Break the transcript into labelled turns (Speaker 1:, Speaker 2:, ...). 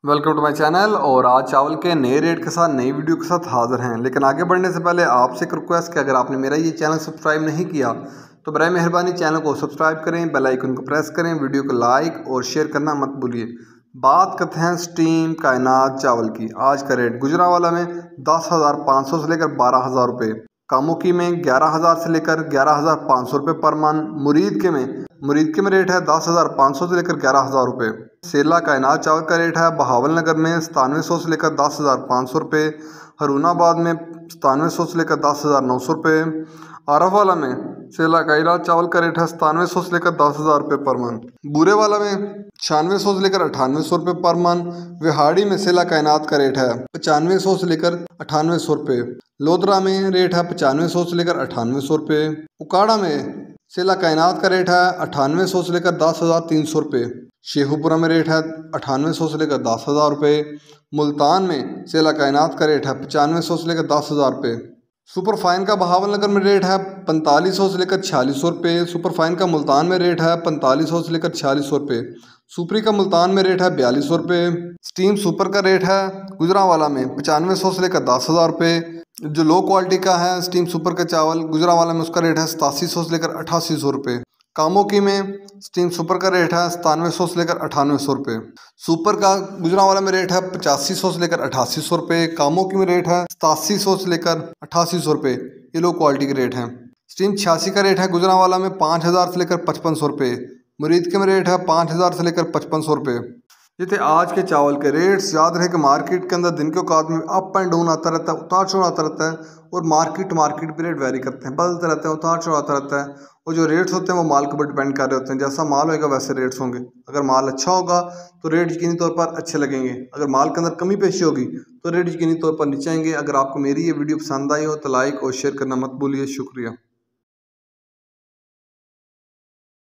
Speaker 1: Welcome to my channel. और आज चावल के नए रेट के साथ नई वीडियो के साथ हाजिर हैं। लेकिन आगे बढ़ने से पहले आपसे एक रिक्वेस्ट कि अगर आपने मेरा ये चैनल सब्सक्राइब नहीं किया तो बराए मेहरबानी चैनल को सब्सक्राइब करें, बेल आइकन को प्रेस करें, वीडियो को लाइक और शेयर करना मत भूलिए। बात करते हैं स्टीम कायनात चावल की। आज का रेट गुजरांवाला में 10,500 से लेकर 12,000 रुपये, कामोकी में 11,000 से लेकर 11,500 रुपये पर मन, मुरीद के में रेट है 10,500 से लेकर 11,000 रुपये। सेला कायनात चावल का रेट है बहावलनगर में 9700 से लेकर 10,500 रुपये, हरुणाबाद में 9700 से लेकर 10,900 रुपये, आरफवाला में सेला कायनात चावल का रेट है 9700 से लेकर 10,000 रुपये पर मन, बूरेवाला में 9600 से लेकर 9800 रुपये पर मन, विहाड़ी में सेला कायनात का रेट है 9500 से लेकर 9800 रुपये, लोधरा में रेट है 9500 से लेकर 9800 रुपये, उकाड़ा में सेला कायनात का रेट है 9800 से लेकर 10,300 रुपये, शेखुपुरा में रेट है 9800 से लेकर 10,000 रुपये, मुल्तान में सेला कायनात का रेट है 9500 से लेकर 10,000 रुपये, सुपर फाइन का बहावलनगर में रेट है 4500 से लेकर 4600 रुपये, सुपर फाइन का मुल्तान में रेट है 4500 से लेकर 4600 रुपये, सुपरी का मुल्तान में रेट है 4200 रुपये, स्टीम सुपर का रेट है गुजरांवाला में 9500 से लेकर 10,000 रुपये। जो लो क्वालिटी का है स्टीम सुपर का चावल गुजरांवाला में उसका रेट है 8700 से लेकर 8800 रुपये, कामोकी में स्टीम सुपर का रेट है 9700 से लेकर 9800 रुपये, सुपर का गुजरांवाला में रेट है 8500 से लेकर 8800 रुपये, कामोकी में रेट है 8700 से लेकर 8800 रुपये। ये लो क्वालिटी के रेट हैं। स्टीम 86 का रेट है गुजरांवाला में 5,000 से लेकर 5500 रुपये, मुरीद के में रेट है 5,000 से लेकर 5500 रुपये। ये थे आज के चावल के रेट्स। याद रहे कि मार्केट के अंदर दिन के औकात में अप एंड डाउन आता रहता है, उतार चढ़ाव आता रहता है, और मार्केट पे रेट वेरी करते हैं, बदलते रहते हैं, उतार चढ़ाव आता रहता है। और जो रेट्स होते हैं वो माल के ऊपर डिपेंड कर रहे होते हैं। जैसा माल होगा वैसे रेट्स होंगे। अगर माल अच्छा होगा तो रेट यकीनी तौर पर अच्छे लगेंगे, अगर माल के अंदर कमी पेशी होगी तो रेट यकीनी तौर पर नीचे आएंगे। अगर आपको मेरी ये वीडियो पसंद आई हो तो लाइक और शेयर करना मत भूलिए। शुक्रिया।